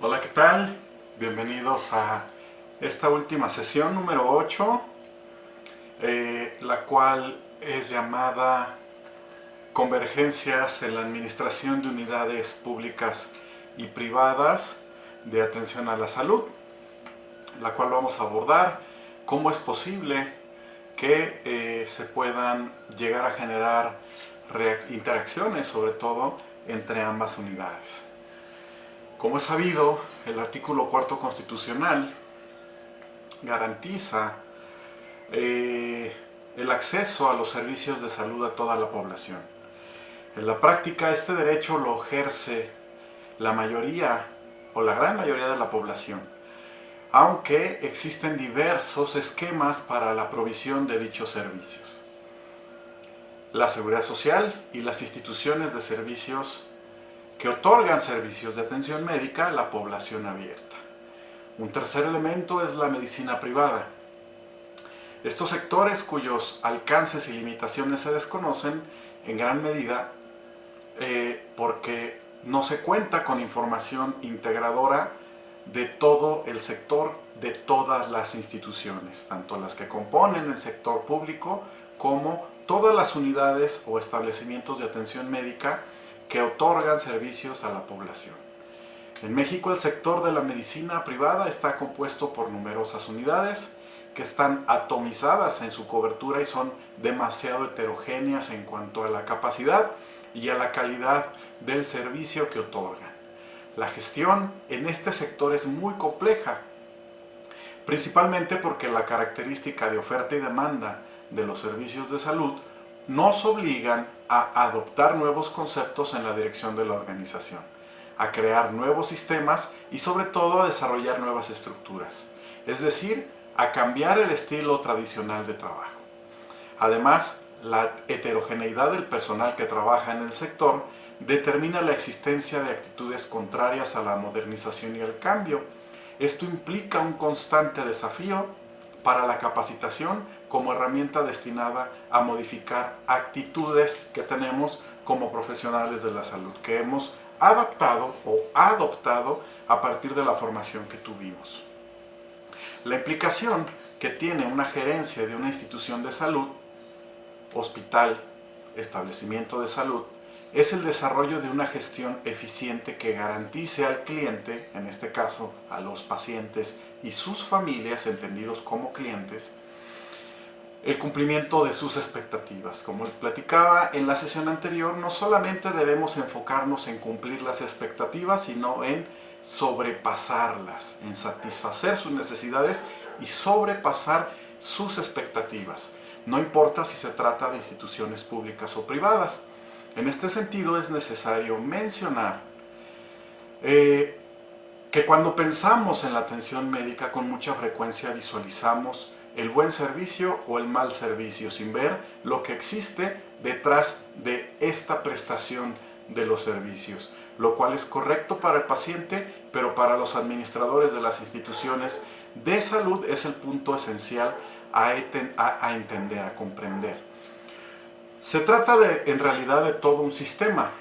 Hola, ¿qué tal? Bienvenidos a esta última sesión número 8, la cual es llamada Convergencias en la Administración de Unidades Públicas y Privadas de Atención a la Salud, la cual vamos a abordar cómo es posible que se puedan llegar a generar interacciones, sobre todo entre ambas unidades. Como es sabido, el artículo 4 constitucional garantiza el acceso a los servicios de salud a toda la población. En la práctica, este derecho lo ejerce la mayoría o la gran mayoría de la población, aunque existen diversos esquemas para la provisión de dichos servicios. La Seguridad Social y las instituciones de servicios que otorgan servicios de atención médica a la población abierta. Un tercer elemento es la medicina privada. Estos sectores cuyos alcances y limitaciones se desconocen en gran medida porque no se cuenta con información integradora de todo el sector, de todas las instituciones, tanto las que componen el sector público como todas las unidades o establecimientos de atención médica que otorgan servicios a la población. En México, el sector de la medicina privada está compuesto por numerosas unidades que están atomizadas en su cobertura y son demasiado heterogéneas en cuanto a la capacidad y a la calidad del servicio que otorgan. La gestión en este sector es muy compleja, principalmente porque la característica de oferta y demanda de los servicios de salud nos obligan a adoptar nuevos conceptos en la dirección de la organización, a crear nuevos sistemas y sobre todo a desarrollar nuevas estructuras, es decir, a cambiar el estilo tradicional de trabajo. Además, la heterogeneidad del personal que trabaja en el sector determina la existencia de actitudes contrarias a la modernización y el cambio. Esto implica un constante desafío para la capacitación como herramienta destinada a modificar actitudes que tenemos como profesionales de la salud, que hemos adaptado o adoptado a partir de la formación que tuvimos. La implicación que tiene una gerencia de una institución de salud, hospital, establecimiento de salud, es el desarrollo de una gestión eficiente que garantice al cliente, en este caso a los pacientes y sus familias, entendidos como clientes, el cumplimiento de sus expectativas. Como les platicaba en la sesión anterior, no solamente debemos enfocarnos en cumplir las expectativas, sino en sobrepasarlas, en satisfacer sus necesidades y sobrepasar sus expectativas. No importa si se trata de instituciones públicas o privadas. En este sentido es necesario mencionar que cuando pensamos en la atención médica con mucha frecuencia visualizamos el buen servicio o el mal servicio sin ver lo que existe detrás de esta prestación de los servicios, lo cual es correcto para el paciente, pero para los administradores de las instituciones de salud es el punto esencial a entender, a comprender. Se trata en realidad de todo un sistema.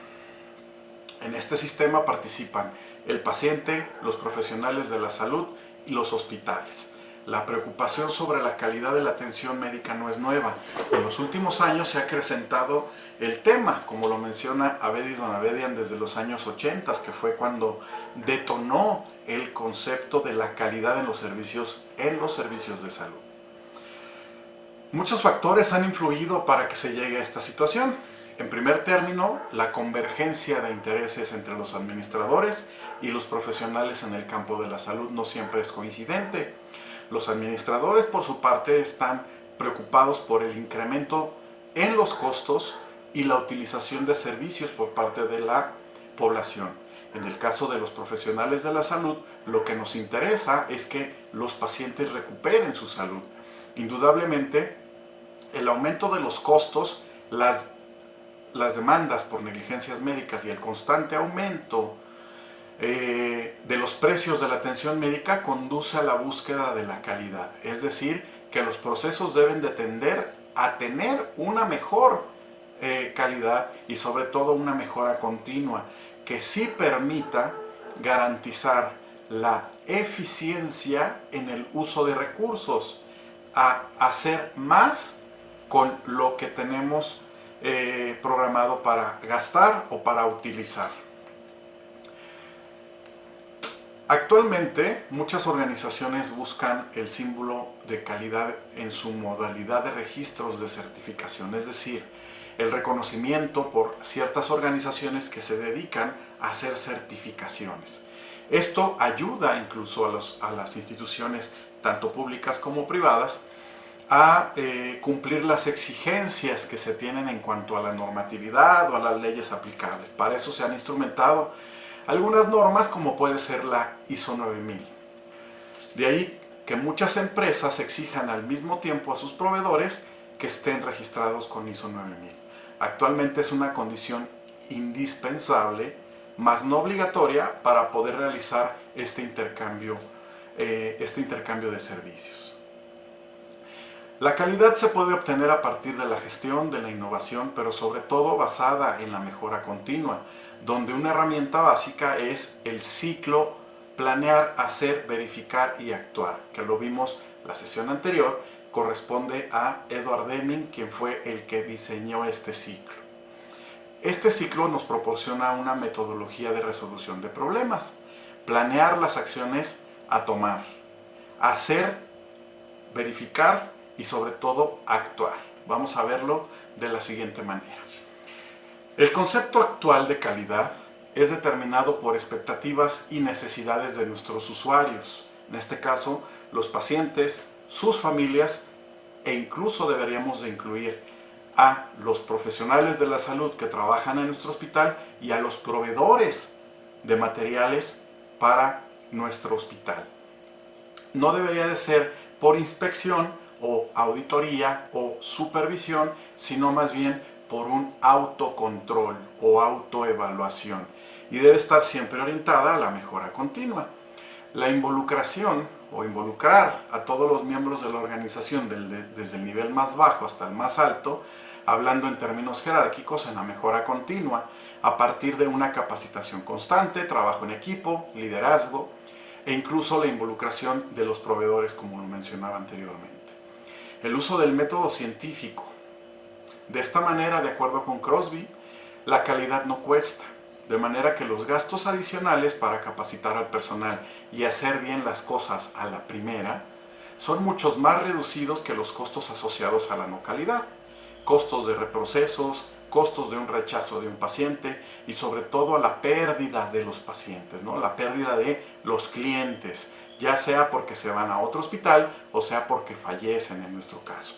En este sistema participan el paciente, los profesionales de la salud y los hospitales. La preocupación sobre la calidad de la atención médica no es nueva. En los últimos años se ha acrecentado el tema, como lo menciona Abedis Donabedian desde los años 80, que fue cuando detonó el concepto de la calidad en los servicios de salud. Muchos factores han influido para que se llegue a esta situación. En primer término, la convergencia de intereses entre los administradores y los profesionales en el campo de la salud no siempre es coincidente. Los administradores, por su parte, están preocupados por el incremento en los costos y la utilización de servicios por parte de la población. En el caso de los profesionales de la salud, lo que nos interesa es que los pacientes recuperen su salud. Indudablemente, el aumento de los costos, las demandas por negligencias médicas y el constante aumento de los precios de la atención médica conduce a la búsqueda de la calidad. Es decir, que los procesos deben de tender a tener una mejor calidad y sobre todo una mejora continua que sí permita garantizar la eficiencia en el uso de recursos, a hacer más con lo que tenemos programado para gastar o para utilizar. Actualmente, muchas organizaciones buscan el símbolo de calidad en su modalidad de registros de certificación, es decir, el reconocimiento por ciertas organizaciones que se dedican a hacer certificaciones. Esto ayuda incluso a las instituciones, tanto públicas como privadas, a cumplir las exigencias que se tienen en cuanto a la normatividad o a las leyes aplicables. Para eso se han instrumentado algunas normas, como puede ser la ISO 9000. De ahí que muchas empresas exijan al mismo tiempo a sus proveedores que estén registrados con ISO 9000. Actualmente es una condición indispensable, más no obligatoria, para poder realizar este intercambio de servicios. La calidad se puede obtener a partir de la gestión, de la innovación, pero sobre todo basada en la mejora continua, donde una herramienta básica es el ciclo planear, hacer, verificar y actuar, que lo vimos la sesión anterior, corresponde a Edward Deming, quien fue el que diseñó este ciclo. Este ciclo nos proporciona una metodología de resolución de problemas, planear las acciones a tomar, hacer, verificar y sobre todo actuar. Vamos a verlo de la siguiente manera. El concepto actual de calidad es determinado por expectativas y necesidades de nuestros usuarios, en este caso los pacientes, sus familias, e incluso deberíamos de incluir a los profesionales de la salud que trabajan en nuestro hospital y a los proveedores de materiales para nuestro hospital. No debería de ser por inspección o auditoría o supervisión, sino más bien por un autocontrol o autoevaluación, y debe estar siempre orientada a la mejora continua. La involucración o involucrar a todos los miembros de la organización desde el nivel más bajo hasta el más alto, hablando en términos jerárquicos, en la mejora continua, a partir de una capacitación constante, trabajo en equipo, liderazgo, e incluso la involucración de los proveedores, como lo mencionaba anteriormente. El uso del método científico. De esta manera, de acuerdo con Crosby, la calidad no cuesta, de manera que los gastos adicionales para capacitar al personal y hacer bien las cosas a la primera son muchos más reducidos que los costos asociados a la no calidad, costos de reprocesos, costos de un rechazo de un paciente y sobre todo a la pérdida de los pacientes, ¿no? La pérdida de los clientes, ya sea porque se van a otro hospital o sea porque fallecen en nuestro caso.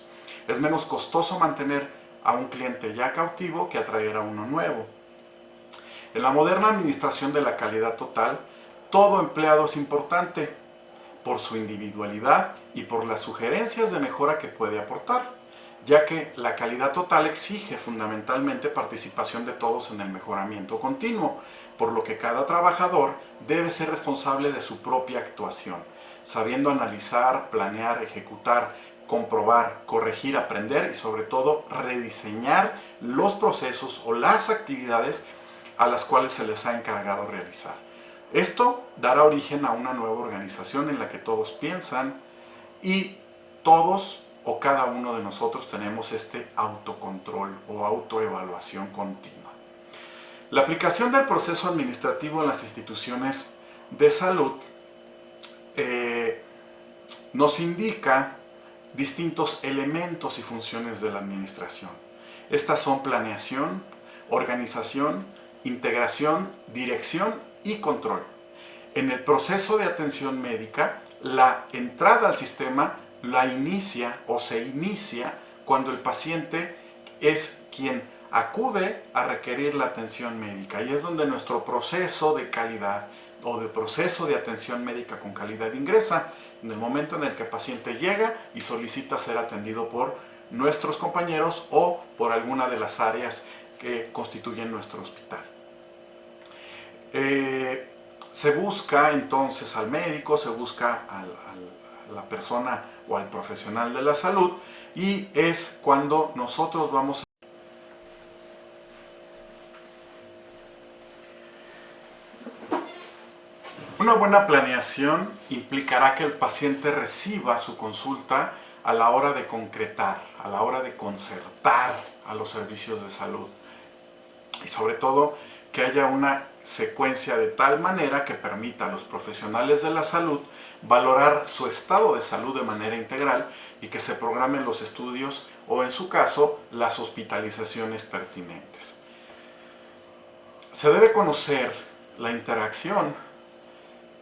Es menos costoso mantener a un cliente ya cautivo que atraer a uno nuevo. En la moderna administración de la calidad total, todo empleado es importante por su individualidad y por las sugerencias de mejora que puede aportar, ya que la calidad total exige fundamentalmente participación de todos en el mejoramiento continuo, por lo que cada trabajador debe ser responsable de su propia actuación, sabiendo analizar, planear, ejecutar, comprobar, corregir, aprender y sobre todo rediseñar los procesos o las actividades a las cuales se les ha encargado realizar. Esto dará origen a una nueva organización en la que todos piensan y todos o cada uno de nosotros tenemos este autocontrol o autoevaluación continua. La aplicación del proceso administrativo en las instituciones de salud nos indica distintos elementos y funciones de la administración. Estas son planeación, organización, integración, dirección y control. En el proceso de atención médica, la entrada al sistema la inicia o se inicia cuando el paciente es quien acude a requerir la atención médica, y es donde nuestro proceso de calidad o de proceso de atención médica con calidad ingresa, en el momento en el que el paciente llega y solicita ser atendido por nuestros compañeros o por alguna de las áreas que constituyen nuestro hospital. Se busca entonces al médico, se busca a la persona o al profesional de la salud, y es cuando nosotros vamos a... Una buena planeación implicará que el paciente reciba su consulta a la hora de concretar, a la hora de concertar a los servicios de salud. Y sobre todo, que haya una secuencia de tal manera que permita a los profesionales de la salud valorar su estado de salud de manera integral y que se programen los estudios o, en su caso, las hospitalizaciones pertinentes. Se debe conocer la interacción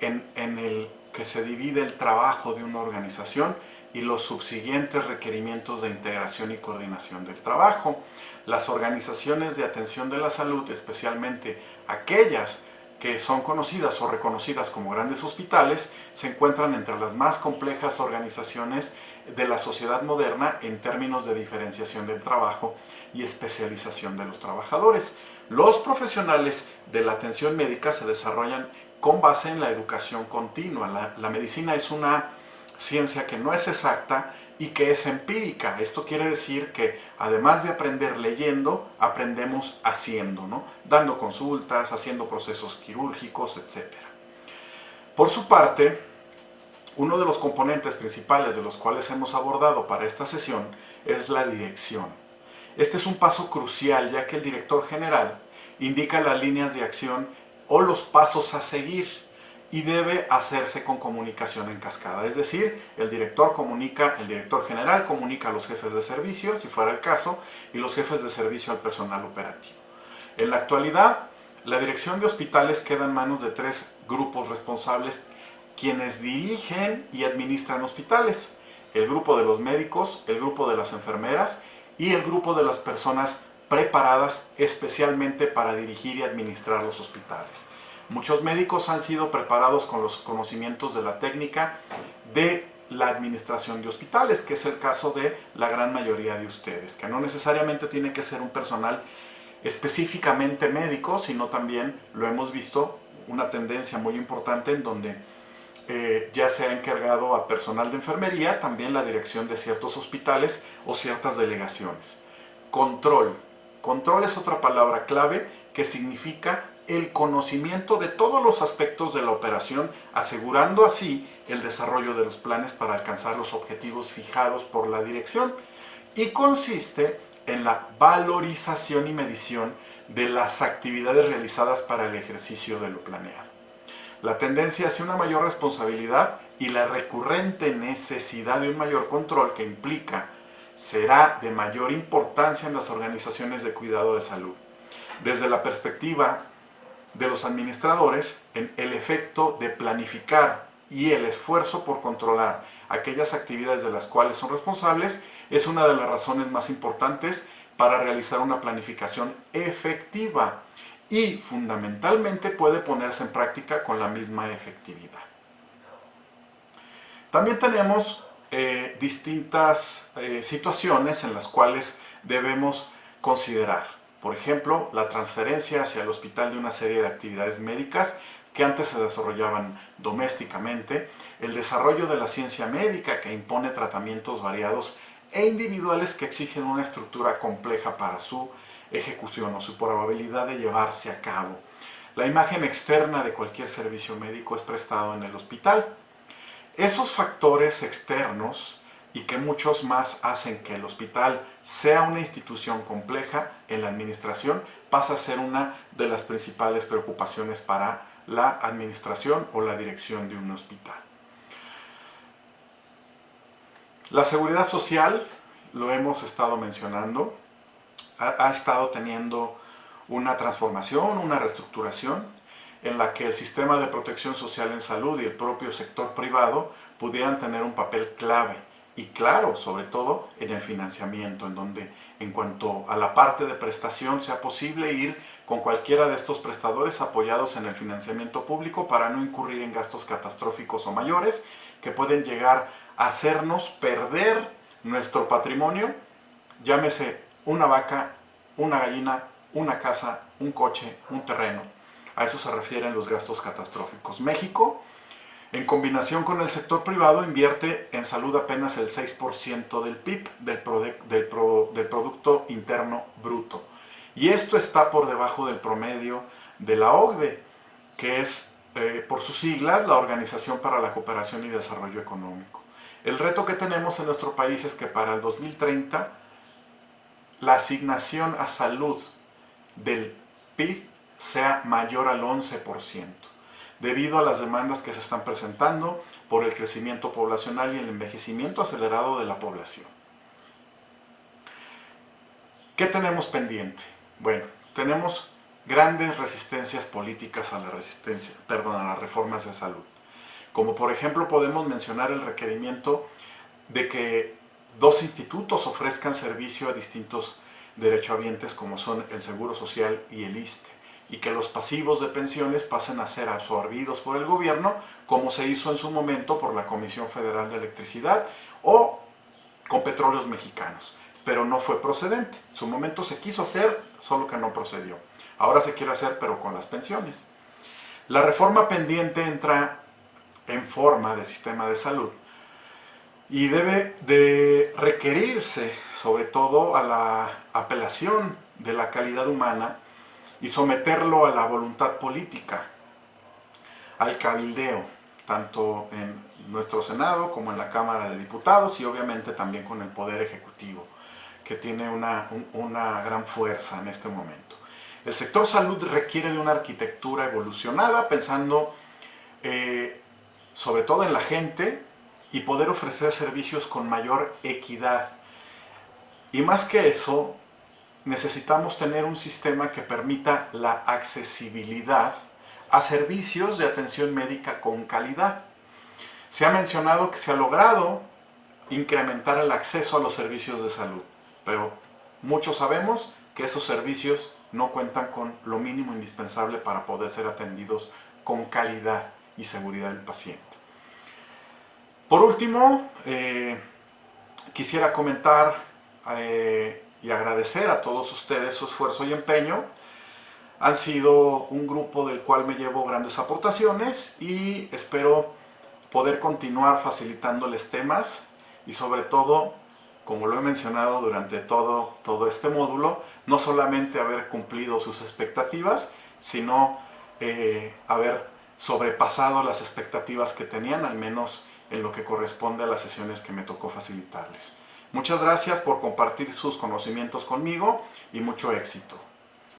en el que se divide el trabajo de una organización y los subsiguientes requerimientos de integración y coordinación del trabajo. Las organizaciones de atención de la salud, especialmente aquellas que son conocidas o reconocidas como grandes hospitales, se encuentran entre las más complejas organizaciones de la sociedad moderna en términos de diferenciación del trabajo y especialización de los trabajadores. Los profesionales de la atención médica se desarrollan con base en la educación continua. La medicina es una ciencia que no es exacta y que es empírica. Esto quiere decir que además de aprender leyendo, aprendemos haciendo, ¿no? Dando consultas, haciendo procesos quirúrgicos, etc. Por su parte, uno de los componentes principales de los cuales hemos abordado para esta sesión es la dirección. Este es un paso crucial, ya que el director general indica las líneas de acción o los pasos a seguir y debe hacerse con comunicación en cascada. Es decir, el director general comunica a los jefes de servicio, si fuera el caso, y los jefes de servicio al personal operativo. En la actualidad, la dirección de hospitales queda en manos de 3 grupos responsables quienes dirigen y administran hospitales: el grupo de los médicos, el grupo de las enfermeras y el grupo de las personas preparadas especialmente para dirigir y administrar los hospitales. Muchos médicos han sido preparados con los conocimientos de la técnica de la administración de hospitales, que es el caso de la gran mayoría de ustedes, que no necesariamente tiene que ser un personal específicamente médico, sino también, lo hemos visto, una tendencia muy importante en donde ya se ha encargado a personal de enfermería también la dirección de ciertos hospitales o ciertas delegaciones. Control. Control es otra palabra clave que significa el conocimiento de todos los aspectos de la operación, asegurando así el desarrollo de los planes para alcanzar los objetivos fijados por la dirección, y consiste en la valorización y medición de las actividades realizadas para el ejercicio de lo planeado. La tendencia hacia una mayor responsabilidad y la recurrente necesidad de un mayor control que implica será de mayor importancia en las organizaciones de cuidado de salud. Desde la perspectiva de los administradores, el efecto de planificar y el esfuerzo por controlar aquellas actividades de las cuales son responsables es una de las razones más importantes para realizar una planificación efectiva y fundamentalmente puede ponerse en práctica con la misma efectividad. También tenemos distintas situaciones en las cuales debemos considerar. Por ejemplo, la transferencia hacia el hospital de una serie de actividades médicas que antes se desarrollaban domésticamente, el desarrollo de la ciencia médica que impone tratamientos variados e individuales que exigen una estructura compleja para su ejecución o su probabilidad de llevarse a cabo. La imagen externa de cualquier servicio médico es prestado en el hospital. Esos factores externos y que muchos más hacen que el hospital sea una institución compleja en la administración pasa a ser una de las principales preocupaciones para la administración o la dirección de un hospital. La seguridad social, lo hemos estado mencionando, ha estado teniendo una transformación, una reestructuración en la que el sistema de protección social en salud y el propio sector privado pudieran tener un papel clave y claro, sobre todo en el financiamiento, en donde en cuanto a la parte de prestación sea posible ir con cualquiera de estos prestadores apoyados en el financiamiento público para no incurrir en gastos catastróficos o mayores que pueden llegar a hacernos perder nuestro patrimonio, llámese una vaca, una gallina, una casa, un coche, un terreno. A eso se refieren los gastos catastróficos. México, en combinación con el sector privado, invierte en salud apenas el 6% del PIB, del Producto Interno Bruto. Y esto está por debajo del promedio de la OCDE, que es por sus siglas, la Organización para la Cooperación y Desarrollo Económico. El reto que tenemos en nuestro país es que para el 2030 la asignación a salud del PIB sea mayor al 11%, debido a las demandas que se están presentando por el crecimiento poblacional y el envejecimiento acelerado de la población. ¿Qué tenemos pendiente? Bueno, tenemos grandes resistencias políticas a a las reformas de salud. Como por ejemplo podemos mencionar el requerimiento de que dos institutos ofrezcan servicio a distintos derechohabientes como son el Seguro Social y el ISSSTE, y que los pasivos de pensiones pasen a ser absorbidos por el gobierno, como se hizo en su momento por la Comisión Federal de Electricidad o con Petróleos Mexicanos, pero no fue procedente. En su momento se quiso hacer, solo que no procedió. Ahora se quiere hacer, pero con las pensiones. La reforma pendiente entra en forma de sistema de salud y debe de requerirse sobre todo a la apelación de la calidad humana y someterlo a la voluntad política, al cabildeo, tanto en nuestro Senado como en la Cámara de Diputados y obviamente también con el Poder Ejecutivo, que tiene una gran fuerza en este momento. El sector salud requiere de una arquitectura evolucionada, pensando sobre todo en la gente y poder ofrecer servicios con mayor equidad. Y más que eso, necesitamos tener un sistema que permita la accesibilidad a servicios de atención médica con calidad. Se ha mencionado que se ha logrado incrementar el acceso a los servicios de salud, pero muchos sabemos que esos servicios no cuentan con lo mínimo indispensable para poder ser atendidos con calidad y seguridad del paciente. Por último, quisiera comentar y agradecer a todos ustedes su esfuerzo y empeño. Han sido un grupo del cual me llevo grandes aportaciones y espero poder continuar facilitándoles temas y sobre todo, como lo he mencionado durante todo este módulo, no solamente haber cumplido sus expectativas, sino haber sobrepasado las expectativas que tenían, al menos en lo que corresponde a las sesiones que me tocó facilitarles. Muchas gracias por compartir sus conocimientos conmigo y mucho éxito.